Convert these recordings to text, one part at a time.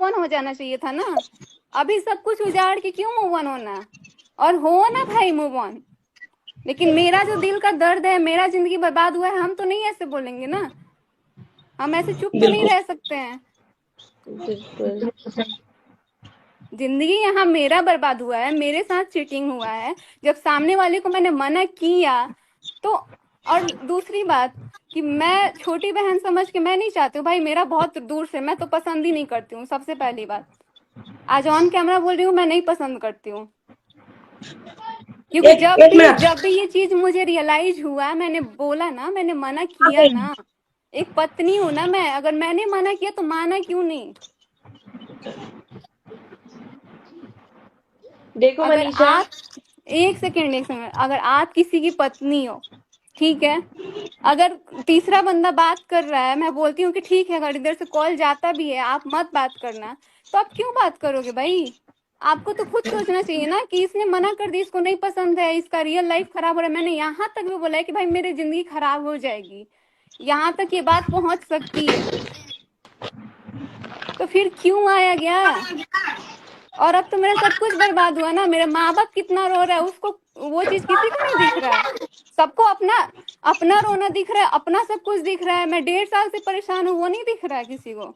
On हो जाना चाहिए था ना। अभी सब कुछ उजाड़ के क्यों मूव ऑन होना, और हो ना भाई मूव ऑन। लेकिन मेरा जो दिल का दर्द है, मेरा जिंदगी बर्बाद हुआ है, हम तो नहीं ऐसे बोलेंगे ना, हम ऐसे चुप तो नहीं बिल्कुल रह सकते हैं। बिल्कुल। जिंदगी यहाँ मेरा बर्बाद हुआ है, मेरे साथ चीटिंग हुआ है, जब सामने वाले को मैंने मना किया तो। और दूसरी बात कि मैं छोटी बहन समझ के मैं नहीं चाहती हूँ भाई, मेरा बहुत दूर से, मैं तो पसंद ही नहीं करती हूँ। सबसे पहली बात, आज ऑन कैमरा बोल रही हूँ, मैं नहीं पसंद करती हूँ। क्योंकि एक एक मिनट। जब भी ये चीज मुझे रियलाइज हुआ, मैंने बोला ना, मैंने मना किया ना। एक पत्नी हूं ना मैं, अगर मैंने मना किया तो माना क्यों नहीं। देखो अगर मनीषा, आप, एक सेकेंड, अगर आप किसी की पत्नी हो, ठीक है, अगर तीसरा बंदा बात कर रहा है, मैं बोलती हूँ कि ठीक है, अगर इधर से कॉल जाता भी है आप मत बात करना, तो आप क्यों बात करोगे भाई। आपको तो खुद सोचना चाहिए ना कि इसने मना कर दी, इसको नहीं पसंद है, इसका रियल लाइफ खराब हो रहा है। मैंने यहाँ तक भी बोला है कि भाई मेरी जिंदगी खराब हो जाएगी, यहाँ तक ये बात पहुंच सकती है, तो फिर क्यों आया गया। और अब तो मेरा सब कुछ बर्बाद हुआ ना, मेरे माँ बाप कितना रो रहा है उसको, वो चीज किसी को नहीं दिख रहा है। सबको अपना अपना रोना दिख रहा है, अपना सब कुछ दिख रहा है, मैं 1.5 साल से परेशान हूँ, वो नहीं दिख रहा है किसी को।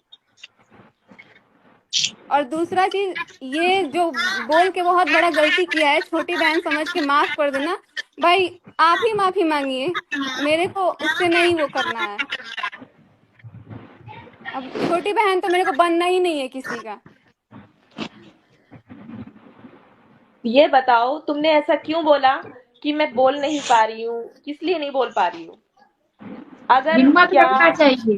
और दूसरा चीज, ये जो बोल के बहुत बड़ा गलती किया है, छोटी बहन समझ के माफ कर देना भाई, आप ही माफी मांगिए, मेरे को उससे नहीं वो करना है। अब छोटी बहन तो मेरे को बनना ही नहीं है किसी का। ये बताओ तुमने ऐसा क्यों बोला कि मैं बोल नहीं पा रही हूँ, किस लिए नहीं बोल पा रही हूँ? अगर हिम्मत क्या रखना चाहिए।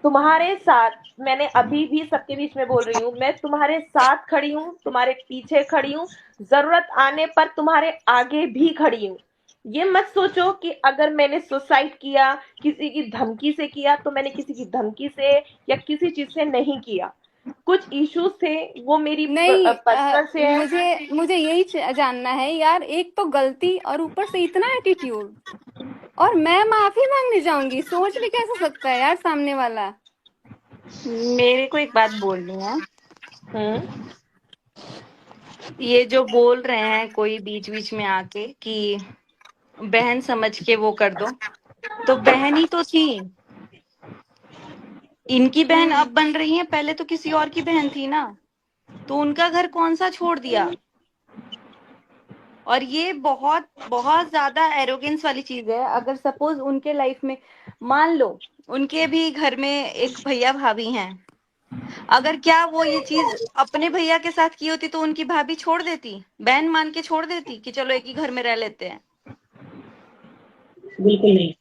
तुम्हारे साथ, मैंने अभी भी सबके बीच में बोल रही हूँ, मैं तुम्हारे साथ खड़ी हूँ, तुम्हारे पीछे खड़ी हूँ, जरूरत आने पर तुम्हारे आगे भी खड़ी हूँ। ये मत सोचो कि अगर मैंने सुसाइड किया, किसी की धमकी से किया, तो मैंने किसी की धमकी से या किसी चीज से नहीं किया। कुछ इश्यूज थे, वो मेरी नहीं पर्सनल से है। मुझे मुझे यही जानना है यार, एक तो गलती और ऊपर से इतना एटीट्यूड, और मैं माफी मांगने जाऊंगी, सोच भी कैसे सकता है यार सामने वाला। मेरे को एक बात बोलनी है। हम्म। ये जो बोल रहे हैं कोई बीच बीच में आके कि बहन समझ के वो कर दो, तो बहन ही तो थी। इनकी बहन अब बन रही है, पहले तो किसी और की बहन थी ना, तो उनका घर कौन सा छोड़ दिया। और ये बहुत बहुत ज्यादा एरोगेंस वाली चीज है। अगर सपोज उनके लाइफ में, मान लो उनके भी घर में एक भैया भाभी हैं, अगर क्या वो ये चीज अपने भैया के साथ की होती तो उनकी भाभी छोड़ देती, बहन मान के छोड़ देती कि चलो एक ही घर में रह लेते हैं। बिल्कुल नहीं।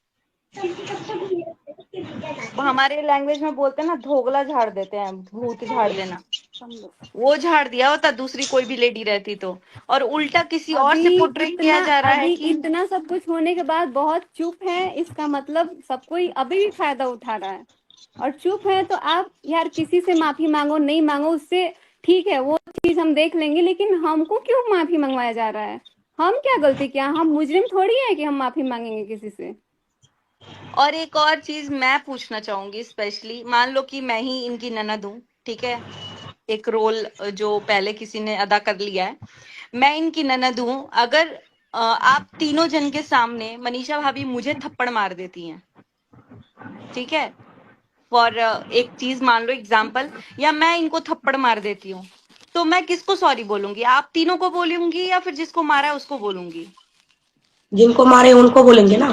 वो हमारे लैंग्वेज में बोलते हैं ना, धोगला झाड़ देते हैं, भूत झाड़ देना, वो झाड़ दिया होता दूसरी कोई भी लेडी रहती तो। और उल्टा किसी और से पोर्ट्रे किया जा रहा है अभी कि इतना सब कुछ होने के बाद बहुत चुप है, इसका मतलब सब कोई अभी भी फायदा उठा रहा है। और चुप है तो आप यार किसी से माफी मांगो, नहीं मांगो उससे, ठीक है वो चीज हम देख लेंगे, लेकिन हमको क्यों माफी मंगवाया जा रहा है। हम क्या गलती किया, हम मुजरिम थोड़ी है कि हम माफी मांगेंगे किसी से। और एक और चीज मैं पूछना चाहूंगी, स्पेशली मान लो कि मैं ही इनकी ननद हूँ, ठीक है, एक रोल जो पहले किसी ने अदा कर लिया है, मैं इनकी ननद हूँ। अगर आप तीनों जन के सामने मनीषा भाभी मुझे थप्पड़ मार देती हैं, ठीक है, फॉर एक चीज मान लो एग्जाम्पल, या मैं इनको थप्पड़ मार देती हूँ, तो मैं किसको सॉरी बोलूंगी? आप तीनों को बोलूंगी या फिर जिसको मारा है उसको बोलूंगी? जिनको मारे उनको बोलेंगे ना।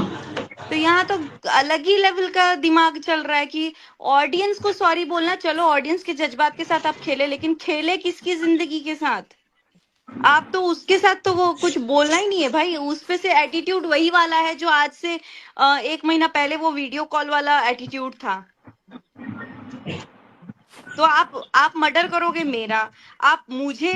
तो यहाँ तो अलग ही लेवल का दिमाग चल रहा है कि ऑडियंस को सॉरी बोलना, चलो ऑडियंस के जज्बात के साथ आप खेले, लेकिन खेले किसकी जिंदगी के साथ? आप तो उसके साथ तो वो कुछ बोलना ही नहीं है भाई। उस पे से एटीट्यूड वही वाला है जो आज से 1 महीना पहले वो वीडियो कॉल वाला एटीट्यूड था। तो आप मर्डर करोगे मेरा, आप मुझे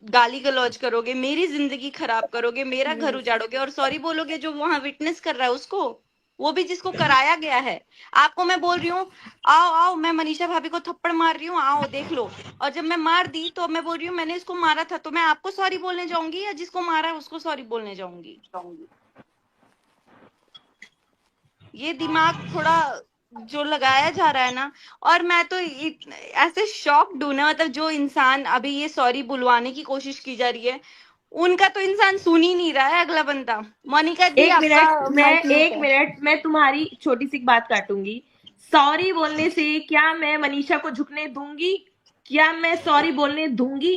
गाली गलौज करोगे, मेरी जिंदगी खराब करोगे, मेरा घर उजाड़ोगे, और सॉरी बोलोगे जो वहां विटनेस कर रहा है उसको, वो भी जिसको कराया गया है। आपको मैं बोल रही हूँ, आओ आओ मैं मनीषा भाभी को थप्पड़ मार रही हूँ, आओ देख लो, और जब मैं मार दी तो मैं बोल रही हूँ मैंने इसको मारा था, तो मैं आपको सॉरी बोलने जाऊंगी या जिसको मारा है उसको सॉरी बोलने जाऊंगी? ये दिमाग थोड़ा जो लगाया जा रहा है ना, और मैं तो ऐसे शॉक्ड हूं ना, मतलब जो इंसान अभी ये सॉरी बुलवाने की कोशिश की जा रही है, उनका तो इंसान सुन ही नहीं रहा है अगला बंदा। मोनिका दी, एक आपका मिनट मैं माइक म्यूट एक है। मिनट मैं तुम्हारी छोटी सी बात काटूंगी। सॉरी बोलने से क्या मैं मनीषा को झुकने दूंगी? क्या मैं सॉरी बोलने दूंगी?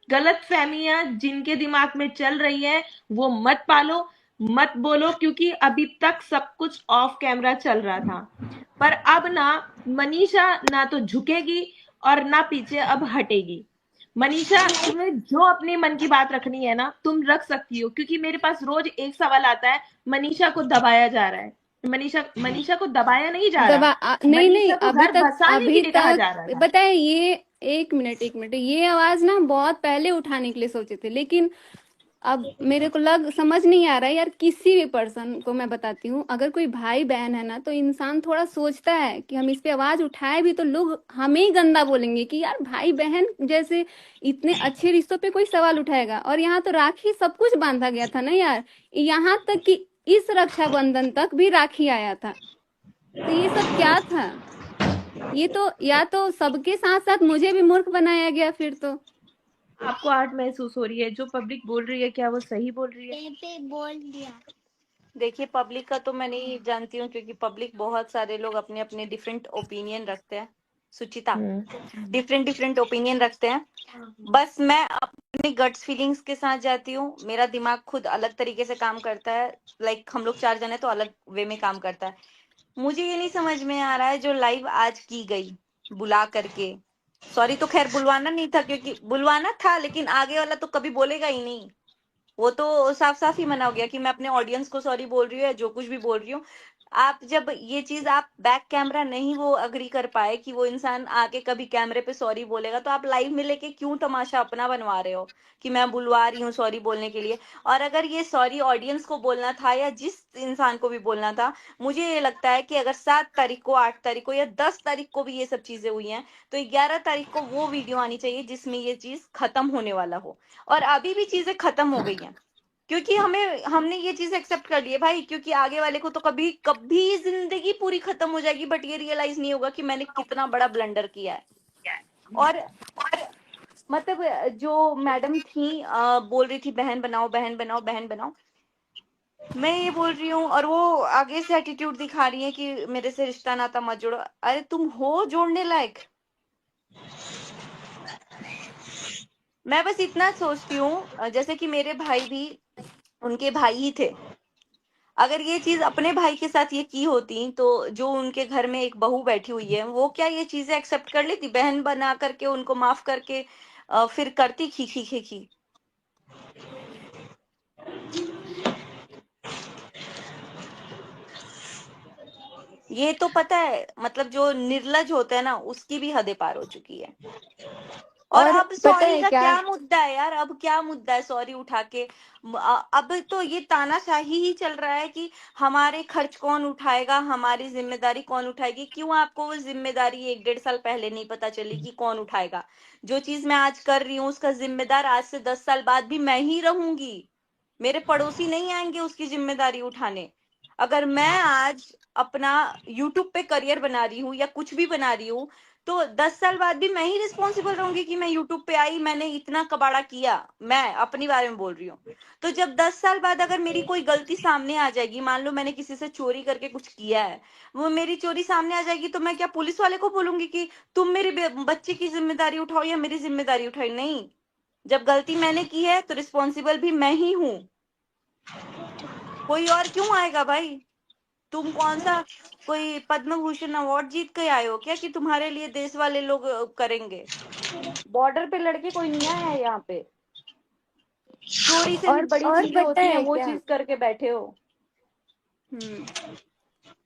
गलत फहमियां जिनके दिमाग में चल रही है वो मत पालो, मत बोलो, क्योंकि अभी तक सब कुछ ऑफ कैमरा चल रहा था। पर अब ना मनीषा ना तो झुकेगी और ना पीछे अब हटेगी। मनीषा, तुम्हें जो अपने मन की बात रखनी है ना तुम रख सकती हो, क्योंकि मेरे पास रोज एक सवाल आता है, मनीषा को दबाया जा रहा है। मनीषा मनीषा को दबाया नहीं जा रहा, नहीं नहीं, मनीषा को घर बसाने के अभी लिए कहा तक जा रहा था। बताए ये। एक मिनट, ये आवाज ना बहुत पहले उठाने के लिए सोचे थे, लेकिन अब मेरे को समझ नहीं आ रहा है यार। किसी भी पर्सन को मैं बताती हूँ, अगर कोई भाई बहन है ना, तो इंसान थोड़ा सोचता है कि हम इस पे आवाज उठाए भी तो लोग हमें ही गंदा बोलेंगे कि यार भाई बहन जैसे इतने अच्छे रिश्तों पे कोई सवाल उठाएगा। और यहाँ तो राखी सब कुछ बांधा गया था ना यार, यहाँ तक कि इस रक्षाबंधन तक भी राखी आया था। तो ये सब क्या था? ये तो या तो सबके साथ साथ मुझे भी मूर्ख बनाया गया फिर तो। आपको आर्ट महसूस हो रही है? जो पब्लिक बोल रही है क्या वो सही बोल रही है? देखिए, पब्लिक का तो मैं नहीं जानती हूँ, क्योंकि पब्लिक बहुत सारे लोग अपने अपने डिफरेंट ओपिनियन रखते हैं। सुचिता, डिफरेंट ओपिनियन रखते हैं। बस मैं अपने गट्स फीलिंग्स के साथ जाती हूँ। मेरा दिमाग खुद अलग तरीके से काम करता है। लाइक हम लोग 4 जने तो अलग वे में काम करता है। मुझे ये नहीं समझ में आ रहा है जो लाइव आज की गई बुला करके। सॉरी तो खैर बुलवाना नहीं था, क्योंकि बुलवाना था लेकिन आगे वाला तो कभी बोलेगा ही नहीं। वो तो साफ साफ ही मना हो गया कि मैं अपने ऑडियंस को सॉरी बोल रही हूँ या जो कुछ भी बोल रही हूँ। आप जब ये चीज आप बैक कैमरा नहीं वो अग्री कर पाए कि वो इंसान आके कभी कैमरे पे सॉरी बोलेगा, तो आप लाइव में लेके क्यों तमाशा अपना बनवा रहे हो कि मैं बुलवा रही हूँ सॉरी बोलने के लिए। और अगर ये सॉरी ऑडियंस को बोलना था या जिस इंसान को भी बोलना था, मुझे ये लगता है कि अगर 7 तारीख को, 8 तारीख को या 10 तारीख को भी ये सब चीजें हुई हैं, तो 11 तारीख को वो वीडियो आनी चाहिए जिसमें ये चीज खत्म होने वाला हो। और अभी भी चीजें खत्म हो गई हैं, क्योंकि हमने ये चीज एक्सेप्ट कर ली है भाई, क्योंकि आगे वाले को तो कभी कभी जिंदगी पूरी खत्म हो जाएगी, बट ये रियलाइज नहीं होगा कि मैंने कितना बड़ा ब्लंडर किया है। और मतलब जो मैडम थी बोल रही थी बहन बनाओ बहन बनाओ बहन बनाओ, मैं ये बोल रही हूँ और वो आगे से एटीट्यूड दिखा रही है कि मेरे से रिश्ता नाता मत जोड़ो। अरे तुम हो जोड़ने लायक? मैं बस इतना सोचती हूँ, जैसे कि मेरे भाई भी उनके भाई ही थे। अगर ये चीज अपने भाई के साथ ये की होती, तो जो उनके घर में एक बहू बैठी हुई है, वो क्या ये चीजें एक्सेप्ट कर लेती? बहन बना करके उनको माफ करके फिर करती खी खी खी खी। ये तो पता है, मतलब जो निर्लज होता है ना, उसकी भी हदें पार हो चुकी है। और और अब पता सॉरी है का क्या? क्या मुद्दा है यार? अब क्या मुद्दा है सॉरी उठा के? अब तो ये तानाशाही ही चल रहा है कि हमारे खर्च कौन उठाएगा, हमारी जिम्मेदारी कौन उठाएगी। क्यों आपको वो जिम्मेदारी 1-1.5 साल पहले नहीं पता चली कि कौन उठाएगा? जो चीज मैं आज कर रही हूँ उसका जिम्मेदार आज से 10 साल बाद भी मैं ही रहूंगी। मेरे पड़ोसी नहीं आएंगे उसकी जिम्मेदारी उठाने। अगर मैं आज अपना यूट्यूब पे करियर बना रही हूँ या कुछ भी बना रही हूँ, तो 10 साल बाद भी मैं ही रिस्पॉन्सिबल रहूंगी कि मैं यूट्यूब पे आई, मैंने इतना कबाड़ा किया। मैं अपनी बारे में बोल रही हूँ। तो जब 10 साल बाद अगर मेरी कोई गलती सामने आ जाएगी, मान लो मैंने किसी से चोरी करके कुछ किया है, वो मेरी चोरी सामने आ जाएगी, तो मैं क्या पुलिस वाले को बोलूंगी कि तुम मेरे बच्चे की जिम्मेदारी उठाओ या मेरी जिम्मेदारी उठाई? नहीं। जब गलती मैंने की है तो रिस्पॉन्सिबल भी मैं ही हूँ। कोई और क्यों आएगा भाई? तुम कौन सा कोई पद्म भूषण अवार्ड जीत के आए हो क्या कि तुम्हारे लिए देश वाले लोग करेंगे? बॉर्डर पे लड़के कोई नहीं आया है यहाँ पे। चोरी से भी बड़ी और चीजें पता होती हैं, है वो क्या? चीज करके बैठे हो। हम्म।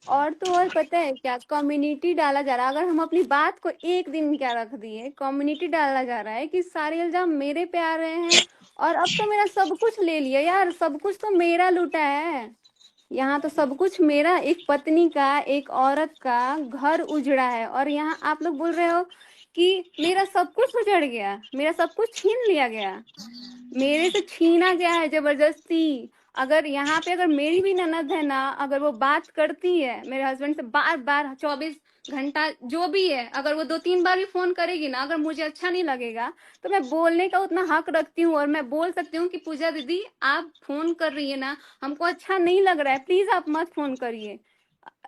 और पता है क्या? कम्युनिटी डाला जा रहा है। अगर हम अपनी बात को एक दिन क्या रख दिए, कम्युनिटी डाला जा रहा है कि सारे इल्जाम मेरे पे आ रहे हैं। और अब तो मेरा सब कुछ ले लिया यार, सब कुछ तो मेरा लूटा है। यहाँ तो सब कुछ मेरा, एक पत्नी का, एक औरत का घर उजड़ा है, और यहाँ आप लोग बोल रहे हो कि मेरा सब कुछ उजड़ गया, मेरा सब कुछ छीन लिया गया, मेरे से छीना गया है जबरदस्ती। अगर यहाँ पे अगर मेरी भी ननद है ना, अगर वो बात करती है मेरे हस्बैंड से बार बार 24 घंटा जो भी है, अगर वो 2-3 बार भी फोन करेगी ना, अगर मुझे अच्छा नहीं लगेगा तो मैं बोलने का उतना हक रखती हूँ, और मैं बोल सकती हूँ कि पूजा दीदी आप फोन कर रही है ना, हमको अच्छा नहीं लग रहा है, प्लीज आप मत फोन करिए,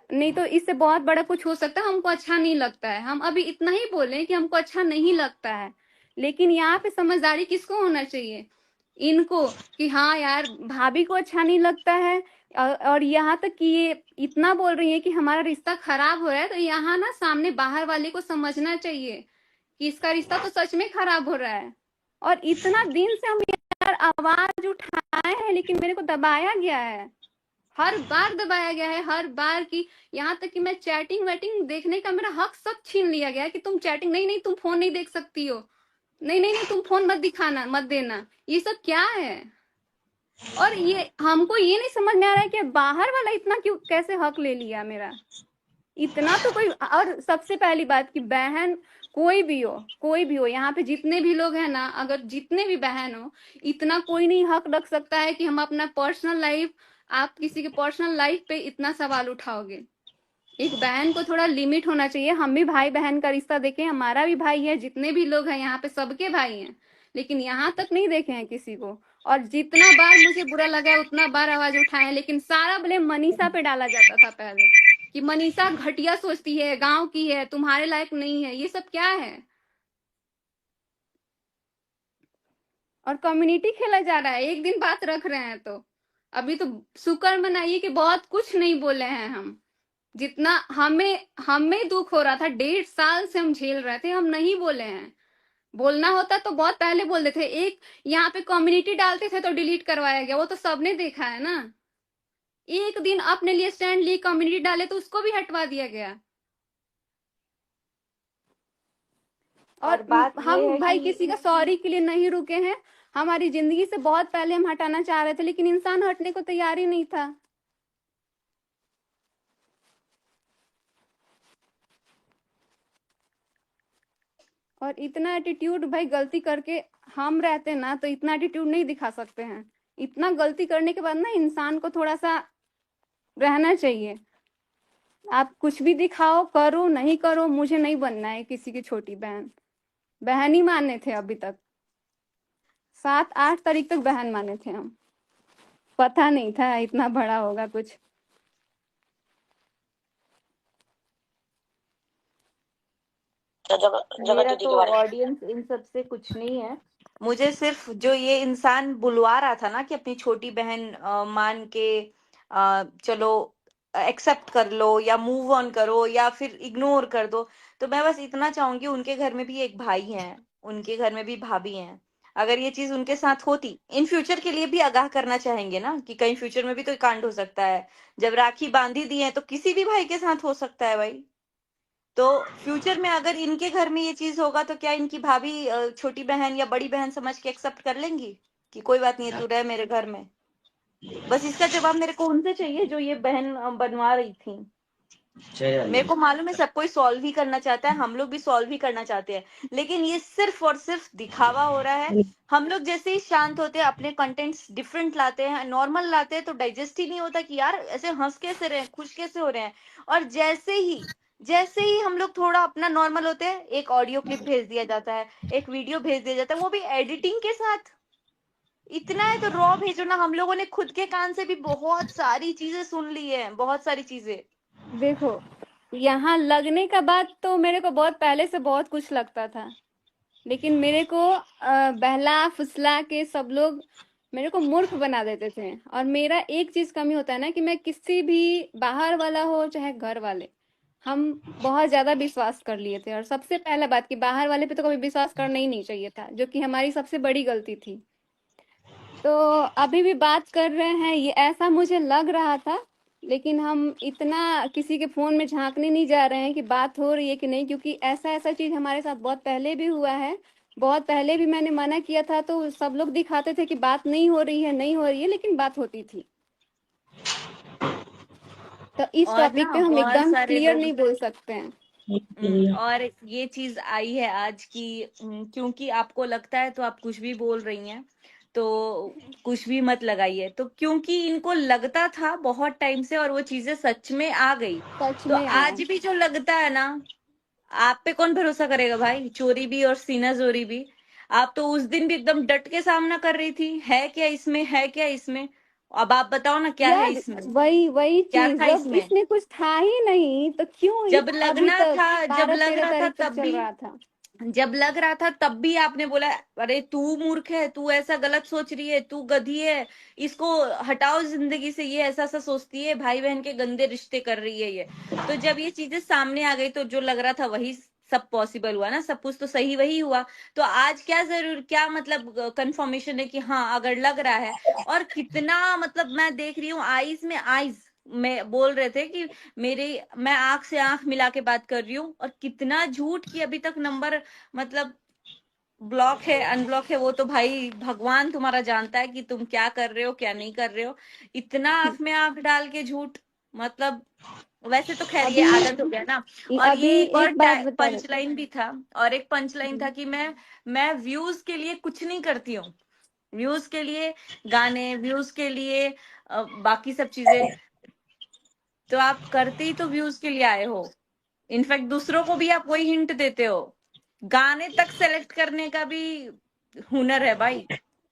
नहीं तो इससे बहुत बड़ा कुछ हो सकता है, हमको अच्छा नहीं लगता है। हम अभी इतना ही बोले कि हमको अच्छा नहीं लगता है, लेकिन यहाँ पे समझदारी किसको होना चाहिए? इनको, कि हाँ यार भाभी को अच्छा नहीं लगता है, और यहाँ तक कि ये इतना बोल रही है कि हमारा रिश्ता खराब हो रहा है, तो यहाँ ना सामने बाहर वाले को समझना चाहिए कि इसका रिश्ता तो सच में खराब हो रहा है। और इतना दिन से हम यार आवाज उठाए हैं, लेकिन मेरे को दबाया गया है, हर बार दबाया गया है, हर बार की, यहाँ तक कि मैं चैटिंग वैटिंग देखने का मेरा हक सब छीन लिया गया है कि तुम चैटिंग नहीं नहीं, तुम फोन नहीं देख सकती हो, नहीं नहीं नहीं, तुम फोन मत दिखाना, मत देना, ये सब क्या है? और ये हमको ये नहीं समझ में आ रहा है कि बाहर वाला इतना क्यों, कैसे हक ले लिया मेरा, इतना तो कोई। और सबसे पहली बात कि बहन कोई भी हो, कोई भी हो, यहाँ पे जितने भी लोग हैं ना, अगर जितने भी बहन हो, इतना कोई नहीं हक रख सकता है कि हम अपना पर्सनल लाइफ, आप किसी के पर्सनल लाइफ पे इतना सवाल उठाओगे। एक बहन को थोड़ा लिमिट होना चाहिए। हम भी भाई बहन का रिश्ता देखे, हमारा भी भाई है, जितने भी लोग हैं यहाँ पे सबके भाई हैं, लेकिन यहाँ तक नहीं देखे हैं किसी को। और जितना बार मुझे बुरा लगा है उतना बार आवाज उठाए हैं, लेकिन सारा ब्लेम मनीषा पे डाला जाता था पहले, कि मनीषा घटिया सोचती है, गांव की है, तुम्हारे लायक नहीं है, ये सब क्या है? और कम्युनिटी खेला जा रहा है, एक दिन बात रख रहे हैं तो अभी तो शुक्र मनाइए कि बहुत कुछ नहीं बोले हैं हम। जितना हमें हमें दुख हो रहा था, 1.5 साल से हम झेल रहे थे, हम नहीं बोले हैं। बोलना होता तो बहुत पहले बोल देते। एक यहाँ पे कम्युनिटी डालते थे तो डिलीट करवाया गया, वो तो सबने देखा है ना। एक दिन अपने लिए स्टैंड लिए कम्युनिटी डाले तो उसको भी हटवा दिया गया। और बात ये हम है भाई कि किसी का सॉरी के लिए नहीं रुके हैं, हमारी जिंदगी से बहुत पहले हम हटाना चाह रहे थे, लेकिन इंसान हटने को तैयार ही नहीं था। और इतना एटीट्यूड भाई, गलती करके हम रहते ना तो इतना एटीट्यूड नहीं दिखा सकते हैं। इतना गलती करने के बाद ना इंसान को थोड़ा सा रहना चाहिए। आप कुछ भी दिखाओ, करो नहीं करो, मुझे नहीं बनना है किसी की छोटी बहन। बहन ही माने थे अभी तक, 7-8 तारीख तक बहन माने थे हम, पता नहीं था इतना बड़ा होगा कुछ। मेरा तो ऑडियंस इन सब से कुछ नहीं है। मुझे सिर्फ जो ये इंसान बुलवा रहा था ना कि अपनी छोटी बहन मान के चलो एक्सेप्ट कर लो या मूव ऑन करो या फिर इग्नोर कर दो, तो मैं बस इतना चाहूंगी, उनके घर में भी एक भाई है, उनके घर में भी भाभी हैं, अगर ये चीज उनके साथ होती, इन फ्यूचर के लिए भी आगाह करना चाहेंगे ना कि कहीं फ्यूचर में भी तो कांड हो सकता है। जब राखी बांधी दी है तो किसी भी भाई के साथ हो सकता है भाई। तो फ्यूचर में अगर इनके घर में ये चीज होगा तो क्या इनकी भाभी छोटी बहन या बड़ी बहन समझ के एक्सेप्ट कर लेंगी कि कोई बात नहीं है, तू रह मेरे घर में? बस इसका जवाब मेरे को उनसे चाहिए जो ये बहन बनवा रही थी। मेरे को मालूम है सब कोई सॉल्व ही करना चाहता है, हम लोग भी सॉल्व ही करना चाहते हैं, लेकिन ये सिर्फ और सिर्फ दिखावा हो रहा है। हम लोग जैसे ही शांत होते हैं, अपने कंटेंट्स डिफरेंट लाते हैं, नॉर्मल लाते हैं, तो डाइजेस्ट ही नहीं होता कि यार ऐसे हंस कैसे रहे हैं, खुश कैसे हो रहे हैं। और जैसे ही हम लोग थोड़ा अपना नॉर्मल होते हैं, एक ऑडियो क्लिप भेज दिया जाता है, एक वीडियो भेज दिया जाता है, वो भी एडिटिंग के साथ। इतना है तो रॉ भेजो ना। हम लोगों ने खुद के कान से भी बहुत सारी चीजें सुन ली है, बहुत सारी चीजें। देखो, यहाँ लगने का बाद तो मेरे को बहुत पहले से बहुत कुछ लगता था, लेकिन मेरे को बहला फुसला के सब लोग मेरे को मूर्ख बना देते थे। और मेरा एक चीज कमी होता है ना कि मैं किसी भी बाहर वाला हो चाहे घर वाले, हम बहुत ज्यादा विश्वास कर लिए थे। और सबसे पहला बात कि बाहर वाले पे तो कभी विश्वास करना ही नहीं चाहिए था, जो कि हमारी सबसे बड़ी गलती थी। तो अभी भी बात कर रहे हैं, ये ऐसा मुझे लग रहा था, लेकिन हम इतना किसी के फोन में झांकने नहीं जा रहे हैं कि बात हो रही है कि नहीं, क्योंकि ऐसा ऐसा चीज हमारे साथ बहुत पहले भी हुआ है। बहुत पहले भी मैंने मना किया था तो सब लोग दिखाते थे कि बात नहीं हो रही है, नहीं हो रही है, लेकिन बात होती थी। तो इस और टॉपिक ना पे हम बहुत एकदम सारे क्लियर लोग नहीं बोल सकते हैं। और ये चीज आई है आज की, क्योंकि आपको लगता है तो आप कुछ भी बोल रही हैं। तो कुछ भी मत लगाइए। तो क्योंकि इनको लगता था बहुत टाइम से और वो चीजें सच में आ गई, सच तो में आया। आज भी जो लगता है ना, आप पे कौन भरोसा करेगा भाई, चोरी भी और सीना जोरी भी। आप तो उस दिन भी एकदम डट के सामना कर रही थी, है क्या इसमें, है क्या इसमें। अब आप बताओ ना क्या है यार इसमें, वही वही क्या चीज, था जब इसमें। इसमें कुछ था ही नहीं तो क्यों जब अभी लगना तक था, जब 12 लग 13 रहा था तारीख तक तब चल भी, रहा था। जब लग रहा था तब भी आपने बोला अरे तू मूर्ख है, तू ऐसा गलत सोच रही है, तू गधी है, इसको हटाओ जिंदगी से, ये ऐसा ऐसा सोचती है, भाई बहन के गंदे रिश्ते कर रही है ये। तो जब ये चीजें सामने आ गई तो जो लग रहा था वही सब पॉसिबल हुआ ना, सब कुछ तो सही वही हुआ। तो आज क्या जरूर, क्या मतलब कंफर्मेशन है कि हाँ अगर लग रहा है। और कितना मतलब मैं देख रही हूँ आईज में आईज में बोल रहे थे कि मेरे, मैं आंख से आंख मिला के बात कर रही हूँ, और कितना झूठ की अभी तक नंबर मतलब ब्लॉक है अनब्लॉक है, वो तो भाई भगवान तुम्हारा जानता है कि तुम क्या कर रहे हो क्या नहीं कर रहे हो। इतना आंख में आंख डाल के झूठ, मतलब वैसे तो खैर ये अभी आदत हो गया ना। और अभी ये एक और एक बात बता रहे पंच लाइन भी था, और एक पंच लाइन था थे। कि मैं व्यूज के लिए कुछ नहीं करती हूँ, व्यूज के लिए गाने, व्यूज के लिए बाकी सब चीजें। तो आप करते ही तो व्यूज के लिए आए हो, इनफैक्ट दूसरों को भी आप वही हिंट देते हो। गाने तक सेलेक्ट करने का भी हुनर है भाई,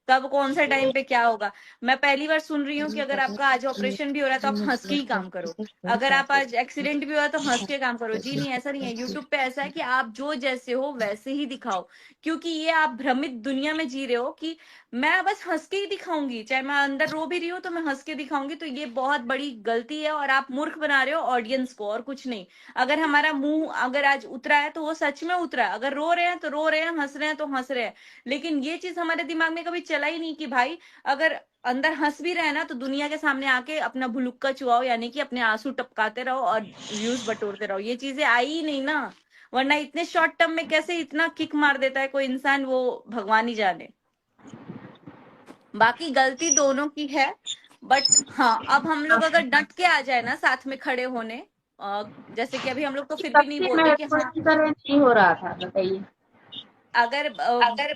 कब कौन से टाइम पे क्या होगा। मैं पहली बार सुन रही हूँ कि अगर आपका आज ऑपरेशन भी हो रहा है तो आप हंस के ही काम करो, अगर आप आज एक्सीडेंट भी हुआ तो हंस के काम करो। जी नहीं, ऐसा नहीं है, यूट्यूब पे ऐसा है कि आप जो जैसे हो वैसे ही दिखाओ। क्योंकि ये आप भ्रमित दुनिया में जी रहे हो कि मैं बस हंस के ही दिखाऊंगी, चाहे मैं अंदर रो भी रही हूँ तो मैं हंस के दिखाऊंगी। तो ये बहुत बड़ी गलती है, और आप मूर्ख बना रहे हो ऑडियंस को, और कुछ नहीं। अगर हमारा मुंह अगर आज उतरा है तो वो सच में उतरा है, अगर रो रहे हैं तो रो रहे हैं, हंस रहे हैं तो हंस रहे हैं। लेकिन ये चीज हमारे दिमाग में कभी चला ही नहीं कि भाई अगर अंदर हंस भी रहे ना तो दुनिया के सामने आके अपना भुलुक्का चुआओ, यानी कि अपने आंसू टपकाते रहो और व्यूज बटोरते रहो। ये चीजें आई ही नहीं ना, वरना इतने शॉर्ट टर्म में कैसे इतना किक मार देता है कोई इंसान, वो भगवान ही जाने। बाकी गलती दोनों की है, बट हाँ अब हम लोग अगर डट के आ जाए ना साथ में खड़े होने, जैसे कि अभी हम लोग तो फिर भी नहीं सबसे बोलते कि महत्वपूर्ण हाँ, तरह नहीं हो रहा था, बताइए। अगर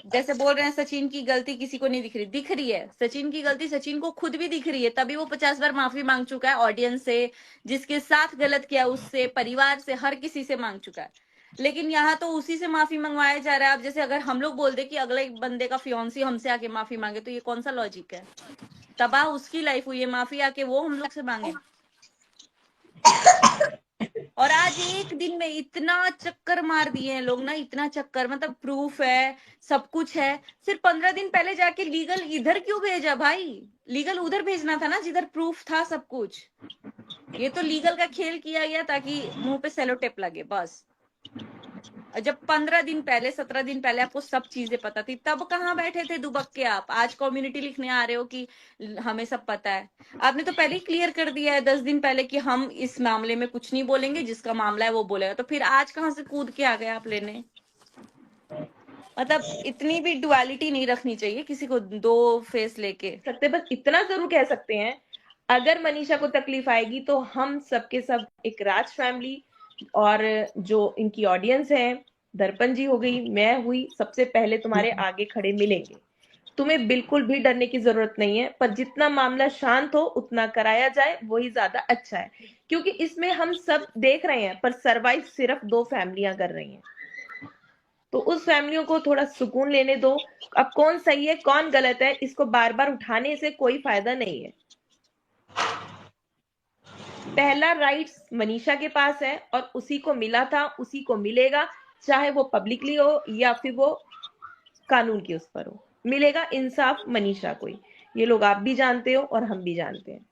जैसे बोल रहे हैं सचिन की गलती किसी को नहीं दिख रही, दिख रही है सचिन की गलती, सचिन को खुद भी दिख रही है, तभी वो 50 बार माफी मांग चुका है ऑडियंस से, जिसके साथ गलत किया उससे, परिवार से, हर किसी से मांग चुका है। लेकिन यहाँ तो उसी से माफी मंगवाया जा रहा है। अब जैसे अगर हम लोग बोल दे कि अगले बंदे का फियोन्सी हमसे आके माफी मांगे, तो ये कौन सा लॉजिक है। तबाह उसकी लाइफ हुई है, माफी आके वो हम लोग से मांगे। और आज एक दिन में इतना चक्कर मार दिए हैं लोग ना, इतना चक्कर, मतलब प्रूफ है, सब कुछ है। सिर्फ 15 दिन पहले जाके लीगल इधर क्यों भेजा भाई, लीगल उधर भेजना था ना जिधर प्रूफ था सब कुछ। ये तो लीगल का खेल किया गया ताकि मुंह पे सेलो टेप लगे बस। और जब 15 दिन पहले, 17 दिन पहले आपको सब चीजें पता थी, तब कहाँ बैठे थे दुबक के आप। आज कम्युनिटी लिखने आ रहे हो कि हमें सब पता है। आपने तो पहले ही क्लियर कर दिया है 10 दिन पहले कि हम इस मामले में कुछ नहीं बोलेंगे, जिसका मामला है वो बोलेगा। तो फिर आज कहाँ से कूद के आ गए आप लेने। मतलब इतनी भी डुअलिटी नहीं रखनी चाहिए किसी को दो फेस लेके। सकते, बस इतना जरूर कह सकते हैं, अगर मनीषा को तकलीफ आएगी तो हम सबके सब एक राज फैमिली और जो इनकी ऑडियंस है, दर्पण जी हो गई, मैं हुई, सबसे पहले तुम्हारे आगे खड़े मिलेंगे। तुम्हें बिल्कुल भी डरने की जरूरत नहीं है, पर जितना मामला शांत हो उतना कराया जाए वही ज्यादा अच्छा है। क्योंकि इसमें हम सब देख रहे हैं, पर सरवाइव सिर्फ 2 फैमिलियां कर रही हैं। तो उस फैमिलियों को थोड़ा सुकून लेने दो। अब कौन सही है कौन गलत है इसको बार बार उठाने से कोई फायदा नहीं है। पहला राइट्स मनीषा के पास है और उसी को मिला था, उसी को मिलेगा, चाहे वो पब्लिकली हो या फिर वो कानून के उस पर हो। मिलेगा इंसाफ मनीषा को ही, ये लोग आप भी जानते हो और हम भी जानते हैं।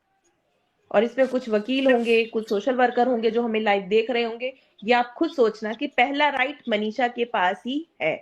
और इसमें कुछ वकील होंगे, कुछ सोशल वर्कर होंगे जो हमें लाइव देख रहे होंगे, ये आप खुद सोचना कि पहला राइट मनीषा के पास ही है।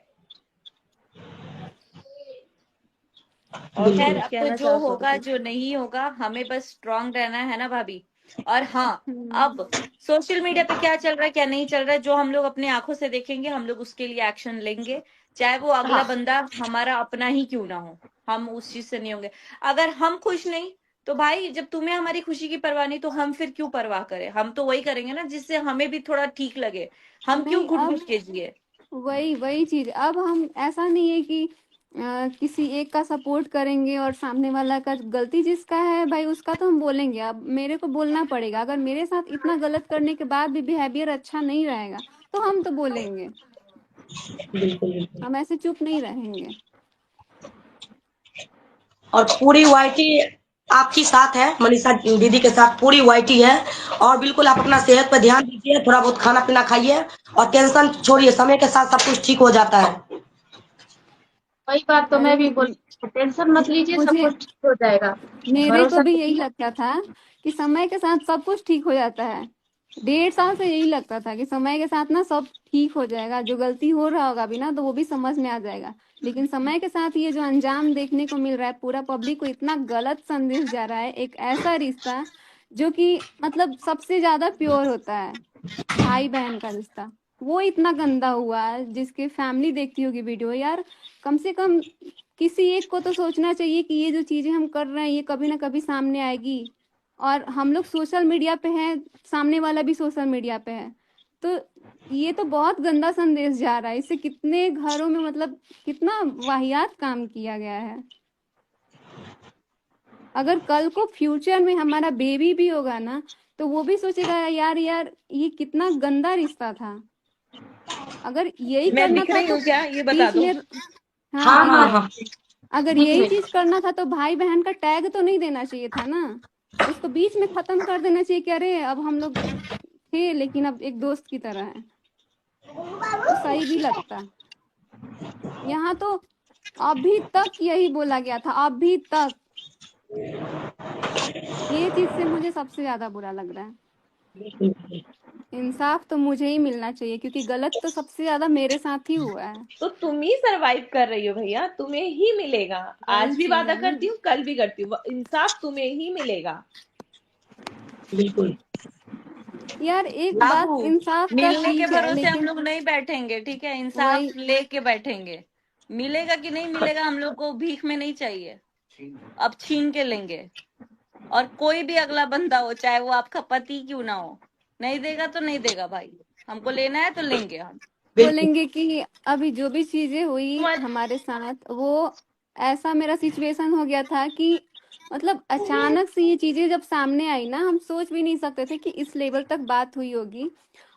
और खैर कुछ अब तो कहना जो चाहो तो होगा कुछ। जो नहीं होगा, हमें बस स्ट्रांग रहना है ना भाभी। और हाँ, हम्म। अब सोशल मीडिया पे क्या चल रहा है क्या नहीं चल रहा है, जो हम लोग अपने आंखों से देखेंगे हम लोग उसके लिए एक्शन लेंगे, चाहे वो अगला हाँ, बंदा हमारा अपना ही क्यों ना हो। हम उस चीज से नहीं होंगे। अगर हम खुश नहीं तो भाई, जब तुम्हें हमारी खुशी की परवाह नहीं तो हम फिर क्यों परवाह करें। हम तो वही करेंगे ना जिससे हमें भी थोड़ा ठीक लगे। हम क्यों नहीं घुट अब घुट के जिए। वही वही चीज, अब हम ऐसा नहीं है कि किसी एक का सपोर्ट करेंगे और सामने वाला का गलती जिसका है भाई उसका तो हम बोलेंगे। अब मेरे को बोलना पड़ेगा, अगर मेरे साथ इतना गलत करने के बाद भी बिहेवियर अच्छा नहीं रहेगा तो हम तो बोलेंगे, बिल्कुल बिल्कुल। हम ऐसे चुप नहीं रहेंगे। और पूरी वाईटी आपकी साथ है, मनीषा दीदी के साथ पूरी वाईटी है। और बिल्कुल आप अपना सेहत पर ध्यान दीजिए, थोड़ा बहुत खाना पीना खाइए और टेंशन छोड़िए, समय के साथ सब कुछ ठीक हो जाता है। वही बात तो अरे मैं भी बोल, टेंशन मत लीजिए, सब मुझे कुछ ठीक हो जाएगा। मेरे को भरोसा भी यही कीजिए। लगता था कि समय के साथ सब कुछ ठीक हो जाता है। 1.5 साल से यही लगता था कि समय के साथ ना सब ठीक हो जाएगा, जो गलती हो रहा होगा भी ना तो वो भी समझ में आ जाएगा। लेकिन समय के साथ ये जो अंजाम देखने को मिल रहा है, पूरा पब्लिक को इतना गलत संदेश जा रहा है। एक ऐसा रिश्ता जो कि मतलब सबसे ज्यादा प्योर होता है, भाई बहन का रिश्ता, वो इतना गंदा हुआ है। जिसके फैमिली देखती होगी वीडियो, यार कम से कम किसी एक को तो सोचना चाहिए कि ये जो चीजें हम कर रहे हैं ये कभी ना कभी सामने आएगी। और हम लोग सोशल मीडिया पे हैं, सामने वाला भी सोशल मीडिया पे है, तो ये तो बहुत गंदा संदेश जा रहा है। इससे कितने घरों में मतलब कितना वाहियात काम किया गया है। अगर कल को फ्यूचर में हमारा बेबी भी होगा ना तो वो भी सोचेगा यार यार ये कितना गंदा रिश्ता था। अगर यही मैं करना दिख था रही तो हूँ क्या, ये बता बीच दो। में, हाँ हाँ दिख हाँ रहे हाँ। हैं। अगर दिख यही रही। चीज करना था तो भाई बहन का टैग तो नहीं देना चाहिए था ना, उसको बीच में खत्म कर देना चाहिए कि अरे अब हम लोग थे लेकिन अब एक दोस्त की तरह है, तो सही भी लगता। यहाँ तो अभी तक यही बोला गया था, अभी तक। ये चीज से मुझे सबसे ज्यादा बुरा लग रहा है। इंसाफ तो मुझे ही मिलना चाहिए क्योंकि गलत तो सबसे ज्यादा मेरे साथ ही हुआ है। तो तुम ही सरवाइव कर रही हो भैया, तुम्हें ही मिलेगा। वही आज भी चीज वादा है ना। करती हूँ, कल भी करती हूँ, इंसाफ तुम्हें ही मिलेगा। बिल्कुल। यार एक बात बाबू, इंसाफ का मिलने के ठीक है भरोसे हम लेकिन लोग नहीं बैठेंगे, ठीक है? वही इंसाफ लेके बैठेंगे। मिलेगा कि नहीं मिलेगा हम लोग को भीख में नहीं चाहिए, अब छीन के लेंगे। और कोई भी अगला बंदा हो, चाहे वो आपका पति क्यों ना हो, नहीं देगा तो नहीं देगा भाई, हमको लेना है तो लेंगे हम। बिल्कुल। बोलेंगे कि अभी जो भी चीजें हुई तुम हमारे साथ वो ऐसा मेरा सिचुएशन हो गया था कि मतलब अचानक से ये चीजें जब सामने आई ना, हम सोच भी नहीं सकते थे कि इस लेवल तक बात हुई होगी।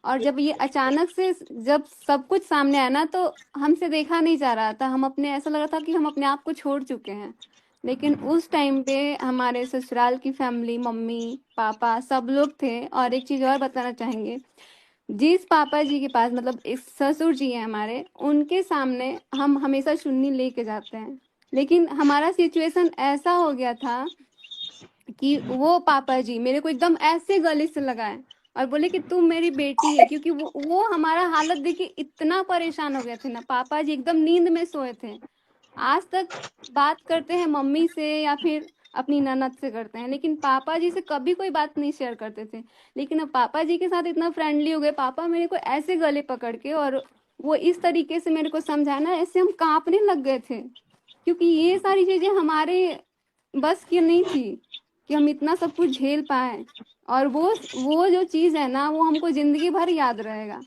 और जब ये अचानक से जब सब कुछ सामने आया ना तो हमसे देखा नहीं जा रहा था, हम अपने ऐसा लग रहा था कि हम अपने आप को छोड़ चुके हैं। लेकिन उस टाइम पे हमारे ससुराल की फैमिली, मम्मी पापा सब लोग थे। और एक चीज और बताना चाहेंगे, जिस पापा जी के पास मतलब इस ससुर जी हैं हमारे, उनके सामने हम हमेशा चुन्नी लेके जाते हैं। लेकिन हमारा सिचुएशन ऐसा हो गया था कि वो पापा जी मेरे को एकदम ऐसे गले से लगाए और बोले कि तुम मेरी बेटी है। क्योंकि वो हमारा हालत देखिए, इतना परेशान हो गए थे ना। पापा जी एकदम नींद में सोए थे। आज तक बात करते हैं मम्मी से या फिर अपनी ननद से करते हैं, लेकिन पापा जी से कभी कोई बात नहीं शेयर करते थे। लेकिन अब पापा जी के साथ इतना फ्रेंडली हो गए, पापा मेरे को ऐसे गले पकड़ के और वो इस तरीके से मेरे को समझाना, ऐसे हम कांपने लग गए थे। क्योंकि ये सारी चीजें हमारे बस की नहीं थी कि हम इतना सब कुछ झेल पाए। और वो जो चीज है ना वो हमको जिंदगी भर याद रहेगा।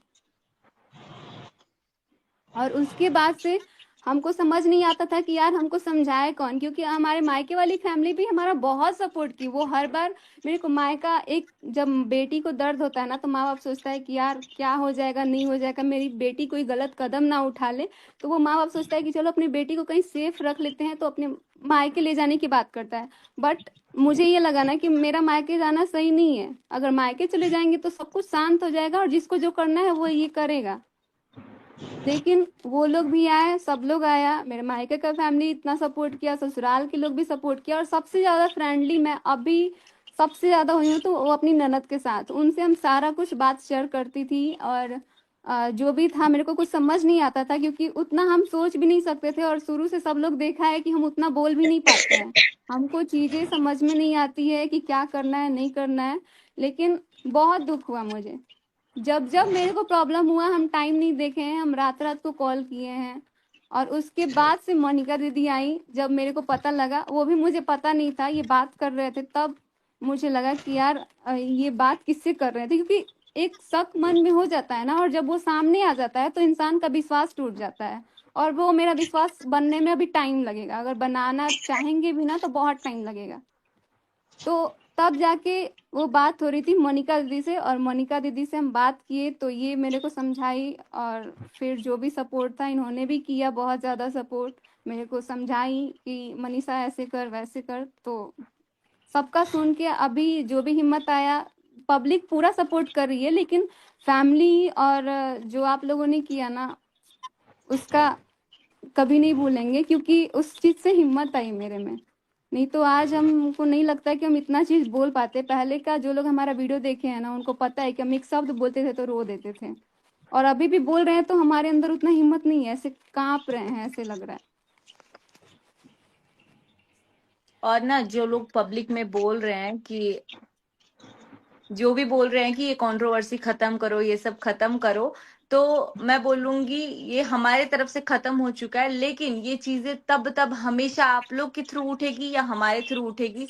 और उसके बाद से हमको समझ नहीं आता था कि यार हमको समझाए कौन, क्योंकि हमारे मायके वाली फैमिली भी हमारा बहुत सपोर्ट की। वो हर बार मेरे को मायका, एक जब बेटी को दर्द होता है ना तो माँ बाप सोचता है कि यार क्या हो जाएगा, नहीं हो जाएगा, मेरी बेटी कोई गलत कदम ना उठा ले। तो वो माँ बाप सोचता है कि चलो अपनी बेटी को कहीं सेफ रख लेते हैं, तो अपने मायके ले जाने की बात करता है। बट मुझे ये लगा ना कि मेरा मायके जाना सही नहीं है। अगर मायके चले जाएंगे तो सब कुछ शांत हो जाएगा और जिसको जो करना है वो ये करेगा। लेकिन वो लोग भी आए, सब लोग आया, मेरे मायके का फैमिली इतना सपोर्ट किया, ससुराल के लोग भी सपोर्ट किया। और सबसे ज्यादा फ्रेंडली मैं अभी सबसे ज्यादा हुई हूँ तो वो अपनी ननद के साथ, उनसे हम सारा कुछ बात शेयर करती थी। और जो भी था मेरे को कुछ समझ नहीं आता था क्योंकि उतना हम सोच भी नहीं सकते थे। और शुरू से सब लोग देखा है कि हम उतना बोल भी नहीं पाते हैं, हमको चीजें समझ में नहीं आती है कि क्या करना है नहीं करना है। लेकिन बहुत दुख हुआ मुझे, जब जब मेरे को प्रॉब्लम हुआ हम टाइम नहीं देखे हैं, हम रात रात को कॉल किए हैं। और उसके बाद से मोनिका दीदी आई, जब मेरे को पता लगा, वो भी मुझे पता नहीं था ये बात कर रहे थे, तब मुझे लगा कि यार ये बात किससे कर रहे थे। क्योंकि एक शक मन में हो जाता है ना, और जब वो सामने आ जाता है तो इंसान का विश्वास टूट जाता है। और वो मेरा विश्वास बनने में अभी टाइम लगेगा। अगर बनाना चाहेंगे भी ना तो बहुत टाइम लगेगा। तो तब जाके वो बात हो रही थी मोनिका दीदी से, और मोनिका दीदी से हम बात किए तो ये मेरे को समझाई, और फिर जो भी सपोर्ट था इन्होंने भी किया, बहुत ज़्यादा सपोर्ट मेरे को समझाई कि मनीषा ऐसे कर वैसे कर। तो सबका सुन के अभी जो भी हिम्मत आया, पब्लिक पूरा सपोर्ट कर रही है, लेकिन फैमिली और जो आप लोगों ने किया ना उसका कभी नहीं भूलेंगे, क्योंकि उस चीज़ से हिम्मत आई मेरे में। नहीं तो आज हमको नहीं लगता कि हम इतना चीज़ बोल पाते। पहले का जो लोग हमारा वीडियो देखे हैं ना उनको पता है कि हम एक शब्द बोलते थे तो रो देते थे, और अभी भी बोल रहे हैं तो हमारे अंदर उतना हिम्मत नहीं है, ऐसे कांप रहे हैं, ऐसे लग रहा है। और ना जो लोग पब्लिक में बोल रहे हैं कि जो भी बोल रहे हैं कि ये कंट्रोवर्सी खत्म करो, ये सब खत्म करो, तो मैं बोलूंगी ये हमारे तरफ से खत्म हो चुका है। लेकिन ये चीजें तब हमेशा आप लोग के थ्रू उठेगी या हमारे थ्रू उठेगी,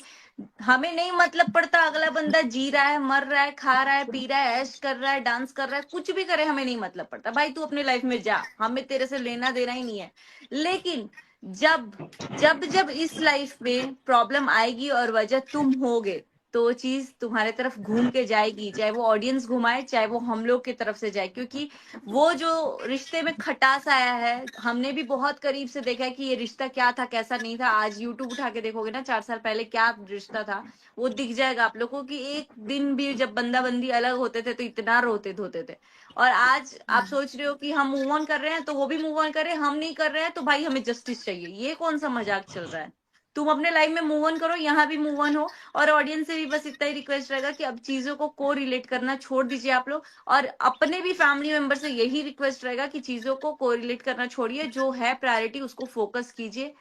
हमें नहीं मतलब पड़ता। अगला बंदा जी रहा है, मर रहा है, खा रहा है, पी रहा है, ऐश कर रहा है, डांस कर रहा है, कुछ भी करे, हमें नहीं मतलब पड़ता। भाई तू अपने लाइफ में जा, हमें तेरे से लेना देना ही नहीं है। लेकिन जब जब जब इस लाइफ में प्रॉब्लम आएगी और वजह तुम होगे, तो वो चीज तुम्हारे तरफ घूम के जाएगी, चाहे वो ऑडियंस घुमाए, चाहे वो हम लोग की तरफ से जाए। क्योंकि वो जो रिश्ते में खटास आया है, हमने भी बहुत करीब से देखा है कि ये रिश्ता क्या था कैसा नहीं था। आज यूट्यूब उठा के देखोगे ना 4 साल पहले क्या रिश्ता था, वो दिख जाएगा आप लोगों को कि एक दिन भी जब बंदा बंदी अलग होते थे तो इतना रोते धोते थे। और आज आप सोच रहे हो कि हम मूव ऑन कर रहे हैं तो वो भी मूव ऑन कर रहे हैं, हम नहीं कर रहे हैं तो भाई हमें जस्टिस चाहिए। ये कौन सा मजाक चल रहा है? तुम अपने लाइफ में मूव ऑन करो, यहाँ भी मूव ऑन हो। और ऑडियंस से भी बस इतना ही रिक्वेस्ट रहेगा कि अब चीजों को को रिलेट करना छोड़ दीजिए आप लोग, और अपने भी फैमिली मेंबर से यही रिक्वेस्ट रहेगा कि चीजों को को रिलेट करना छोड़िए, जो है प्रायोरिटी उसको फोकस कीजिए।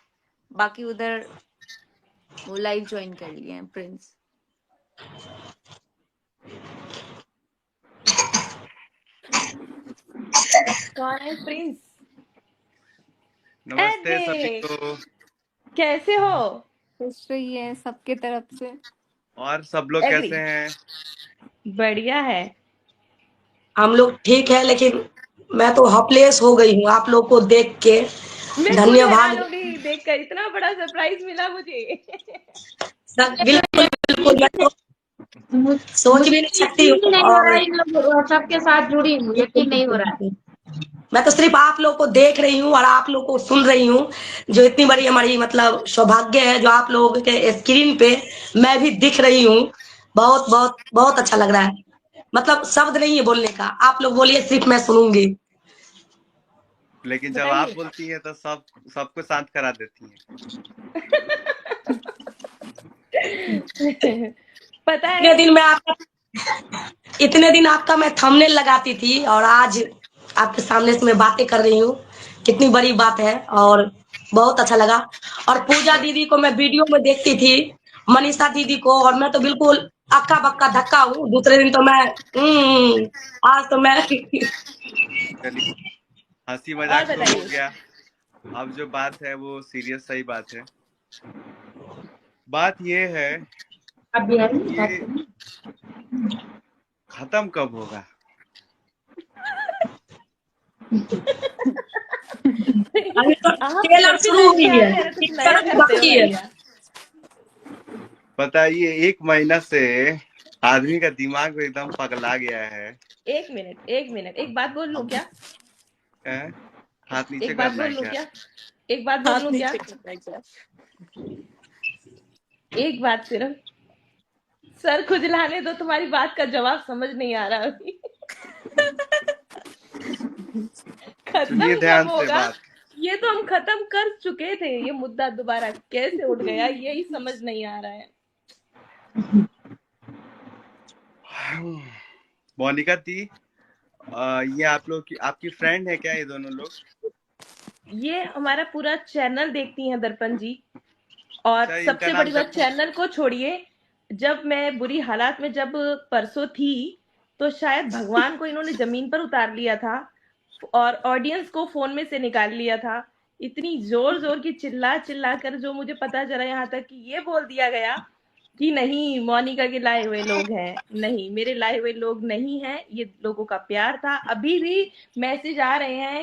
बाकी उधर वो लाइव ज्वाइन कर लिए हैं प्रिंस। कौन है प्रिंस? नमस्ते सभी अरे को। कैसे हो? खुश रहिए सबके तरफ से। और सब लोग एग्री, कैसे हैं? बढ़िया है। हम लोग ठीक है, लेकिन मैं तो हॉपलेस हो गई हूँ आप लोग को देख के। मैं खुद हैरान धन्यवाद। हो गई देखकर, इतना बड़ा सरप्राइज मिला मुझे। बिल्कुल बिल्कुल, मैं तो सोच भी नहीं सकती यकीन हूँ। नहीं हो रहा और है, इन लोग सबके साथ जुड़ी हूँ, यकीन नहीं हो रहा है। मैं तो सिर्फ आप लोग को देख रही हूँ और आप लोग को सुन रही हूँ, जो इतनी बड़ी हमारी मतलब सौभाग्य है, जो आप लोगों के स्क्रीन पे मैं भी दिख रही हूँ। बहुत बहुत बहुत अच्छा लग रहा है। मतलब शब्द नहीं है बोलने का, आप लोग बोलिए, सिर्फ मैं सुनूंगी। लेकिन जब आप बताइए। बोलती हैं तो सबको शांत करा देती हैं। पता इतने है, दिन में आपका इतने दिन आपका मैं थंबनेल लगाती थी, और आज आपके सामने से मैं बातें कर रही हूँ। कितनी बड़ी बात है, और बहुत अच्छा लगा। और पूजा दीदी को मैं वीडियो में देखती थी, मनीषा दीदी को, और मैं तो बिल्कुल अक्का बक्का धक्का हूँ। दूसरे दिन तो मैं आज तो मैं चलिए, हंसी और मजाक तो हो बताइए। गया। अब जो बात है वो सीरियस सही बात है। बात ये है अब भी है कि खत्म कब होगा? अभी तो आप ट्रेलर जब भी शुरू लाइव हुई पे है, आते हैं ना कुछ पिक्चर नया अभी करते हो बाकी है। भैया। बताइए, 1 महीना से आदमी का दिमाग एकदम पगला गया है। एक मिनट, एक बात बोल लूं क्या? हैं? हाथ नीचे एक बात करना है बोल लूं क्या? क्या? एक बात बोल हाथ लूं क्या? नीचे करना है क्या? एक बात सिर्फ, सर खुजलाने दो, तुम्हारी बात का जवाब समझ नहीं आ रहा अभी। सुनिए खत्म ध्यान कब से होगा? बात। ये तो हम खत्म कर चुके थे, ये मुद्दा दोबारा कैसे उठ गया यही समझ नहीं आ रहा है। मोनिका दी, ये आप लोग की आपकी फ्रेंड है क्या, ये दोनों लोग? ये हमारा पूरा चैनल देखती हैं दर्पण जी। और अच्छा, इनका सबसे नाम बड़ी बात, चैनल को छोड़िए, जब मैं बुरी हालात में जब परसों थी, तो शायद भगवान को इन्होंने जमीन पर उतार लिया था और ऑडियंस को फोन में से निकाल लिया था। इतनी जोर जोर की चिल्ला चिल्ला कर जो मुझे पता चला, यहाँ तक कि ये बोल दिया गया कि नहीं मोनिका के लाए हुए लोग हैं। नहीं, मेरे लाए हुए लोग नहीं हैं, ये लोगों का प्यार था। अभी भी मैसेज आ रहे हैं